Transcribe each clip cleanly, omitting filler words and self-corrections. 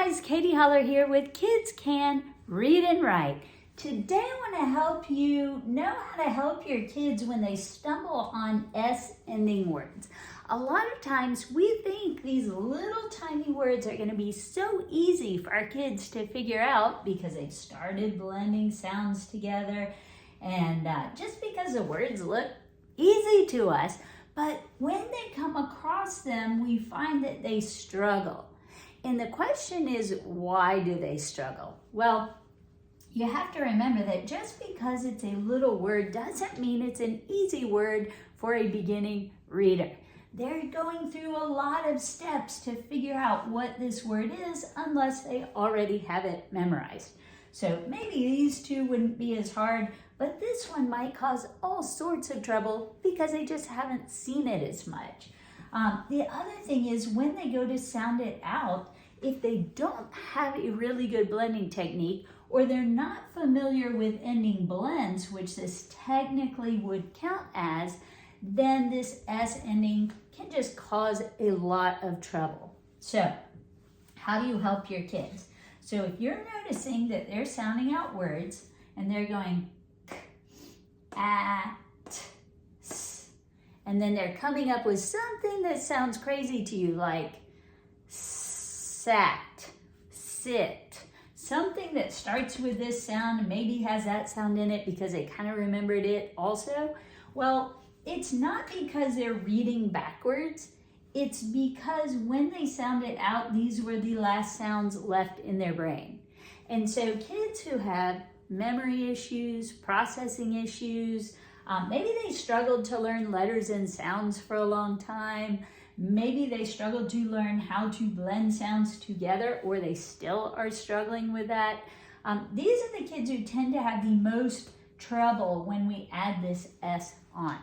guys, Katie Holler here with Kids Can Read and Write. Today I want to help you know how to help your kids when they stumble on S-ending words. A lot of times we think these little tiny words are going to be so easy for our kids to figure out because they started blending sounds together and just because the words look easy to us, but when they come across them, we find that they struggle. And the question is, why do they struggle? Well, you have to remember that just because it's a little word doesn't mean it's an easy word for a beginning reader. They're going through a lot of steps to figure out what this word is unless they already have it memorized. So maybe these two wouldn't be as hard, but this one might cause all sorts of trouble because they just haven't seen it as much. The other thing is when they go to sound it out, if they don't have a really good blending technique or they're not familiar with ending blends, which this technically would count as, then this S ending can just cause a lot of trouble. So how do you help your kids? So if you're noticing that they're sounding out words and they're going k, a, t, s, and then they're coming up with something that sounds crazy to you like sat, sit, something that starts with this sound and maybe has that sound in it because they kind of remembered it also. Well, it's not because they're reading backwards. It's because when they sound it out, these were the last sounds left in their brain. And so kids who have memory issues, processing issues, maybe they struggled to learn letters and sounds for a long time. Maybe they struggled to learn how to blend sounds together, or they still are struggling with that. These are the kids who tend to have the most trouble when we add this S on.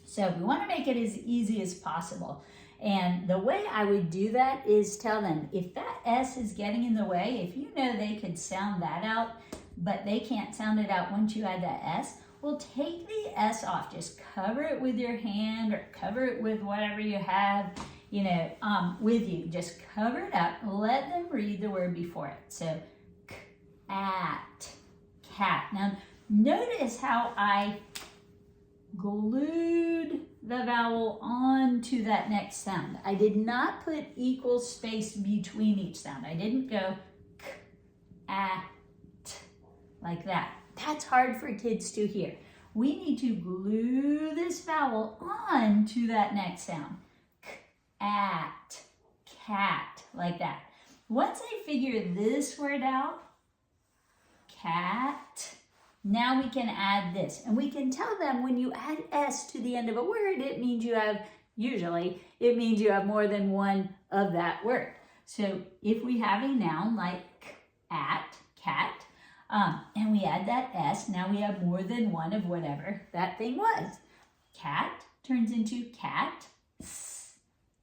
So we want to make it as easy as possible. And the way I would do that is tell them, if that S is getting in the way, if you know they could sound that out, but they can't sound it out once you add that S, well, take the S off. Just cover it with your hand or cover it with whatever you have, with you. Just cover it up. Let them read the word before it. So, k, at, cat. Now, notice how I glued the vowel onto that next sound. I did not put equal space between each sound. I didn't go k, at, like that. That's hard for kids to hear. We need to glue this vowel onto that next sound. K, at, cat, like that. Once I figure this word out, cat, now we can add this. And we can tell them when you add S to the end of a word, it means you have, usually, it means you have more than one of that word. So if we have a noun like at, cat, and we add that S, now we have more than one of whatever that thing was. Cat turns into cat,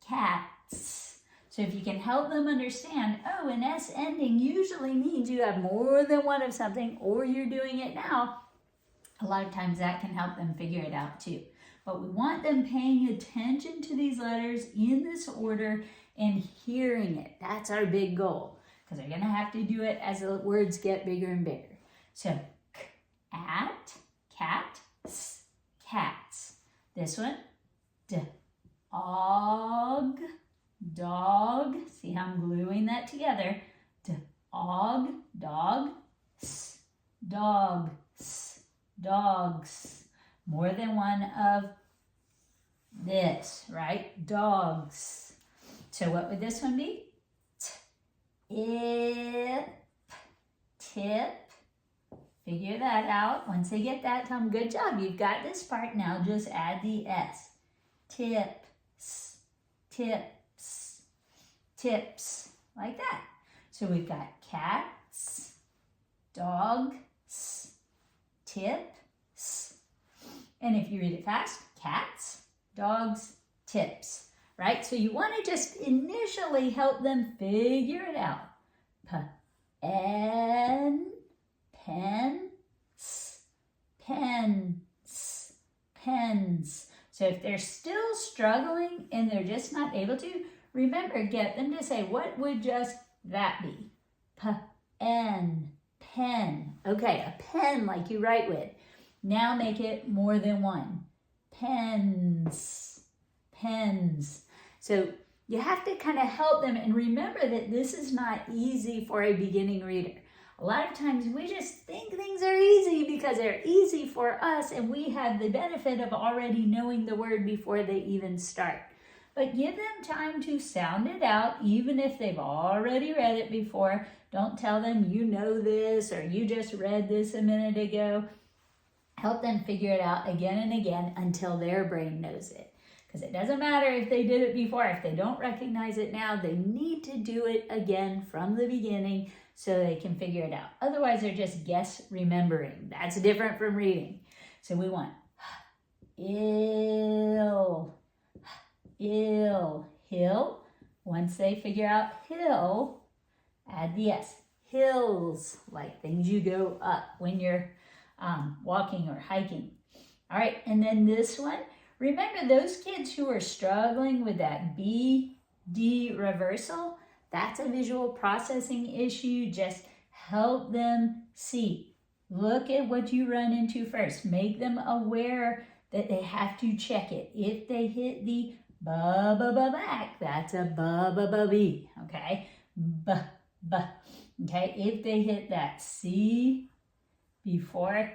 cats. So if you can help them understand, oh, an S ending usually means you have more than one of something, or you're doing it now, a lot of times that can help them figure it out too. But we want them paying attention to these letters in this order and hearing it. That's our big goal, because they're going to have to do it as the words get bigger and bigger. So, k, at, cat, s, cats. This one, d, og, dog. See how I'm gluing that together. D, og, dog, s, dogs, dogs. More than one of this, right? Dogs. So what would this one be? Ip, tip. Figure that out. Once they get that, tell them, good job, you've got this part. Now just add the S. Tips, tips, tips, like that. So we've got cats, dogs, tips, and if you read it fast, cats, dogs, tips. Right? So you want to just initially help them figure it out. Pen, pens, pens, pens. So if they're still struggling and they're just not able to, remember, get them to say, what would just that be? P-N, pen. Okay, a pen like you write with. Now make it more than one. Pens, pens. So you have to kind of help them, and remember that this is not easy for a beginning reader. A lot of times we just think things are easy because they're easy for us, and we have the benefit of already knowing the word before they even start. But give them time to sound it out, even if they've already read it before. Don't tell them you know this or you just read this a minute ago. Help them figure it out again and again until their brain knows it. Because it doesn't matter if they did it before. If they don't recognize it now, they need to do it again from the beginning so they can figure it out. Otherwise, they're just guess remembering. That's different from reading. So we want ill, ill, hill. Once they figure out hill, add the S. Hills, like things you go up when you're walking or hiking. All right, and then this one. Remember those kids who are struggling with that B-D reversal? That's a visual processing issue. Just help them see. Look at what you run into first. Make them aware that they have to check it. If they hit the ba-ba-ba back, that's a ba-ba-ba-B, okay? Ba-ba, okay? If they hit that C before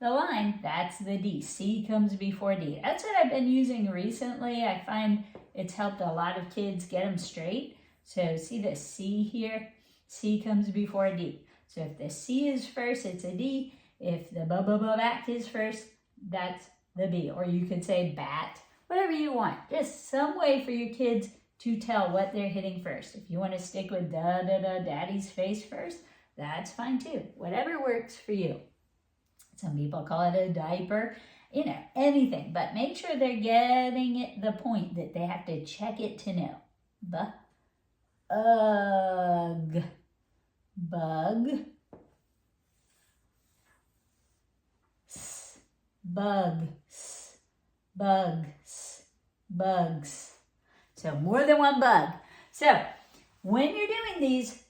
the line, that's the D. C comes before D. That's what I've been using recently. I find it's helped a lot of kids get them straight. So see the C here? C comes before D. So if the C is first, it's a D. If the ba-ba-ba back is first, that's the B. Or you could say bat, whatever you want. Just some way for your kids to tell what they're hitting first. If you want to stick with da-da-da, daddy's face first, that's fine too. Whatever works for you. Some people call it a diaper, anything. But make sure they're getting it, the point that they have to check it to know. Ugh, bug, bug, bugs, bugs. So more than one bug. So when you're doing these,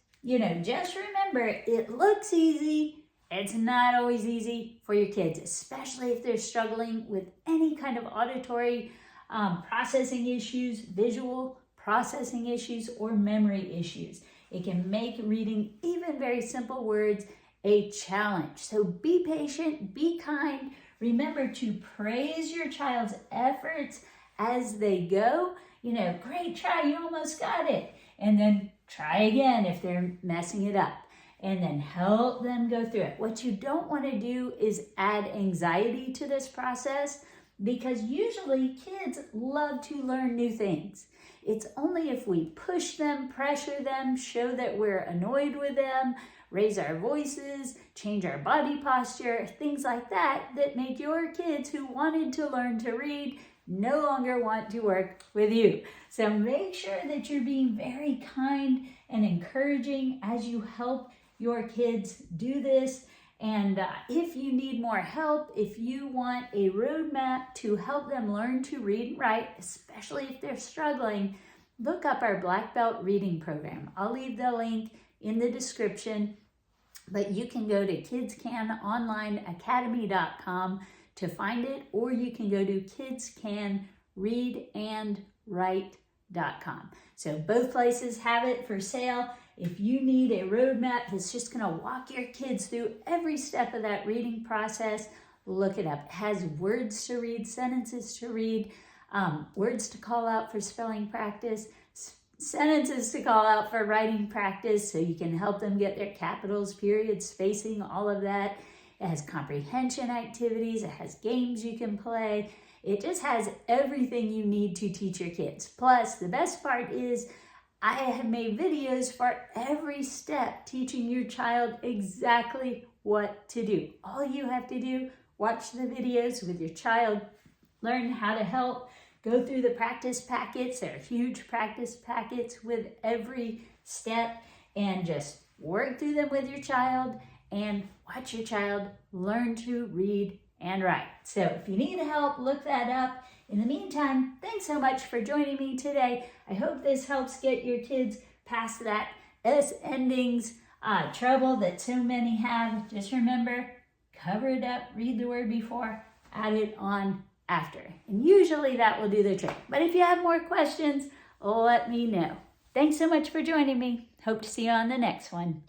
just remember it looks easy. It's not always easy for your kids, especially if they're struggling with any kind of auditory processing issues, visual processing issues, or memory issues. It can make reading even very simple words a challenge. So be patient, be kind. Remember to praise your child's efforts as they go. Great try, you almost got it. And then try again if they're messing it up. And then help them go through it. What you don't want to do is add anxiety to this process, because usually kids love to learn new things. It's only if we push them, pressure them, show that we're annoyed with them, raise our voices, change our body posture, things like that, that make your kids who wanted to learn to read no longer want to work with you. So make sure that you're being very kind and encouraging as you help your kids do this. And if you need more help, if you want a roadmap to help them learn to read and write, especially if they're struggling, look up our Black Belt reading program. I'll leave the link in the description, but you can go to kidscanonlineacademy.com to find it, or you can go to kidscanreadandwrite.com. So both places have it for sale. If you need a roadmap that's just going to walk your kids through every step of that reading process, look it up. It has words to read, sentences to read, words to call out for spelling practice, sentences to call out for writing practice, so you can help them get their capitals, periods, spacing, all of that. It has comprehension activities. It has games you can play. It just has everything you need to teach your kids. Plus, the best part is I have made videos for every step, teaching your child exactly what to do. All you have to do, watch the videos with your child, learn how to help, go through the practice packets. There are huge practice packets with every step, and just work through them with your child and watch your child learn to read and write. So if you need help, look that up. In the meantime, thanks so much for joining me today. I hope this helps get your kids past that S endings trouble that so many have, just remember, cover it up, read the word before, add it on after. And usually that will do the trick. But if you have more questions, let me know. Thanks so much for joining me. Hope to see you on the next one.